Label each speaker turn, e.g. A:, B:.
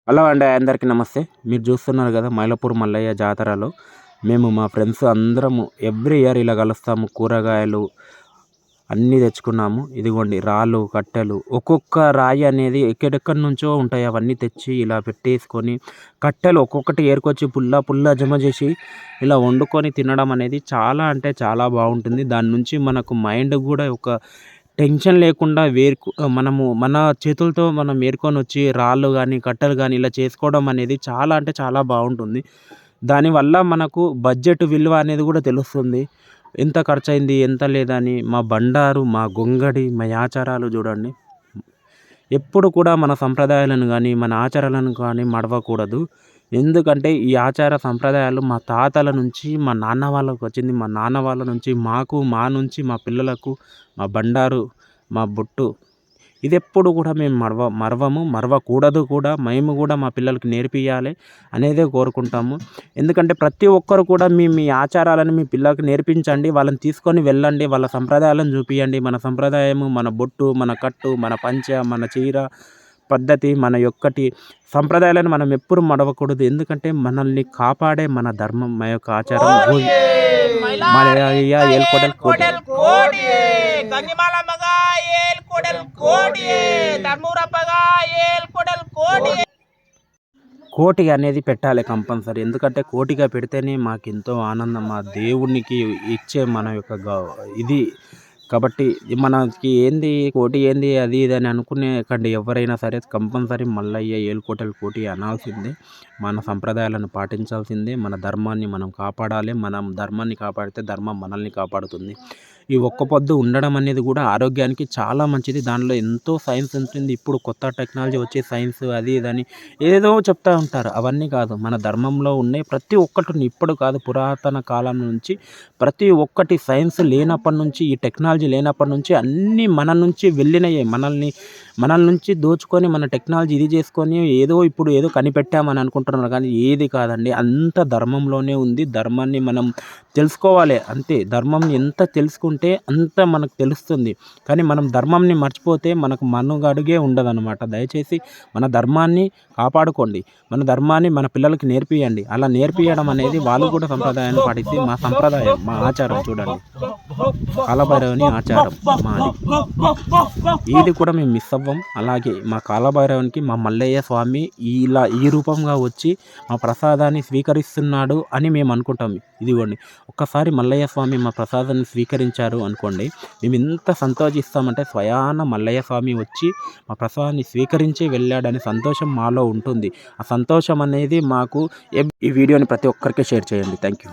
A: Hello అండి, అందరికీ నమస్తే. మీరు చూస్తున్నారు కదా మైలపూర్ మల్లయ్య జాతరలో మేము మా ఫ్రెండ్స్ అందరము ఎవ్రీ ఇయర్ ఇలా కలుస్తాము. కూరగాయలు అన్నీ తెచ్చుకున్నాము. ఇదిగోండి రాళ్ళు, కట్టెలు, ఒక్కొక్క రాయి అనేది ఎక్కడెక్కడి నుంచో ఉంటాయి. అవన్నీ తెచ్చి ఇలా పెట్టేసుకొని కట్టెలు ఒక్కొక్కటి ఏరుకొచ్చి పుల్ల పుల్ల జమ చేసి ఇలా వండుకొని తినడం అనేది చాలా అంటే చాలా బాగుంటుంది. దాని నుంచి మనకు మైండ్ కూడా ఒక టెన్షన్ లేకుండా మనము మన చేతులతో మనం ఏరుకొనొచ్చి రాళ్ళు గానీ, కట్టెలు గానీ ఇలా చేసుకోవడం అనేది చాలా అంటే చాలా బావుంటుంది. దానివల్ల మనకు బడ్జెట్ విలువ అనేది కూడా తెలుస్తుంది. ఎంత ఖర్చయింది, ఎంత లేదని. మా బండారు, మా గొంగడి, మా ఆచారాలు చూడండి. ఎప్పుడు కూడా మన సంప్రదాయాలను గానీ, మన ఆచారాలను కానీ మడవకూడదు. ఎందుకంటే ఈ ఆచార సంప్రదాయాలు మా తాతల నుంచి మా నాన్న వాళ్ళకొచ్చింది. మా నాన్న వాళ్ళ నుంచి మాకు, మా నుంచి మా పిల్లలకు, మా బండారు, మా బొట్టు ఇదెప్పుడు కూడా మేము మరవము, మరవకూడదు కూడా. మేము కూడా మా పిల్లలకి నేర్పియాలి అనేదే కోరుకుంటాము. ఎందుకంటే ప్రతి ఒక్కరు కూడా మీ మీ ఆచారాలను మీ పిల్లలకి నేర్పించండి. వాళ్ళని తీసుకొని వెళ్ళండి. వాళ్ళ సంప్రదాయాలను చూపియండి. మన సంప్రదాయము, మన బొట్టు, మన కట్టు, మన పంచ, మన చీర పద్ధతి, మన యొక్కటి సంప్రదాయాలను మనం ఎప్పుడు మడవకూడదు. ఎందుకంటే మనల్ని కాపాడే మన ధర్మం, మా యొక్క ఆచారం. మలయ్య ఏల్కొండల కోటి. కోటి అనేది పెట్టాలి కంపల్సరీ. ఎందుకంటే కోటిగా పెడితేనే మాకెంతో ఆనందం. మా దేవునికి ఇచ్చే మన యొక్క ఇది కాబట్టి మనకి ఏంది కోటి ఏంది అది ఇది అని అనుకునే కండి ఎవరైనా సరే కంపల్సరీ మల్లయ్య ఏలుకోటల కోటి అనాల్సిందే. మన సంప్రదాయాలను పాటించాల్సిందే. మన ధర్మాన్ని మనం కాపాడాలి. మనం ధర్మాన్ని కాపాడితే ధర్మం మనల్ని కాపాడుతుంది. ఈ ఒక్క పొద్దు ఉండడం అనేది కూడా ఆరోగ్యానికి చాలా మంచిది. దానిలో ఎంతో సైన్స్ ఉంటుంది. ఇప్పుడు కొత్త టెక్నాలజీ వచ్చి సైన్స్ అది ఇదని ఏదో చెప్తూ ఉంటారు. అవన్నీ కాదు, మన ధర్మంలో ఉన్నాయి ప్రతి ఒక్కటి. ఇప్పుడు కాదు, పురాతన కాలం నుంచి ప్రతి ఒక్కటి సైన్స్ లేనప్పటి నుంచి, ఈ టెక్నాలజీ లేనప్పటి నుంచి అన్నీ మన నుంచి వెళ్ళినాయి. మనల్ నుంచి దోచుకొని మన టెక్నాలజీ ఇది చేసుకొని ఇప్పుడు ఏదో కనిపెట్టామని అనుకుంటున్నారు. కానీ ఏది కాదండి, అంత ధర్మంలోనే ఉంది. ధర్మాన్ని మనం తెలుసుకోవాలి అంతే. ధర్మం ఎంత తెలుసుకుంటే అంత మనకు తెలుస్తుంది. కానీ మనం ధర్మంని మర్చిపోతే మనకు మనుగడుగే ఉండదన్నమాట. దయచేసి మన ధర్మాన్ని కాపాడుకోండి. మన ధర్మాన్ని మన పిల్లలకి నేర్పియండి. అలా నేర్పియడం అనేది వాళ్ళు కూడా సంప్రదాయాన్ని పాటిస్తే మా సంప్రదాయం, మా ఆచారం చూడండి. కాలభైరవుని ఆచారం మాది. ఇది కూడా మేము మిస్ అవ్వం. అలాగే మా కాలభైరవునికి మా మల్లయ్య స్వామి ఇలా ఈ రూపంగా వచ్చి మా ప్రసాదాన్ని స్వీకరిస్తున్నాడు అని మేము అనుకుంటాం. ఇదిగోండి, ఒక్కసారి మల్లయ్య స్వామి మా ప్రసాదాన్ని స్వీకరించారు అనుకోండి, మేము ఎంత సంతోషిస్తామంటే స్వయాన మల్లయ్య స్వామి వచ్చి మా ప్రసాదాన్ని స్వీకరించి వెళ్ళాడనే సంతోషం మాలో ఉంటుంది. ఆ సంతోషం అనేది మాకు. ఈ వీడియోని ప్రతి ఒక్కరికి షేర్ చేయండి. Thank you.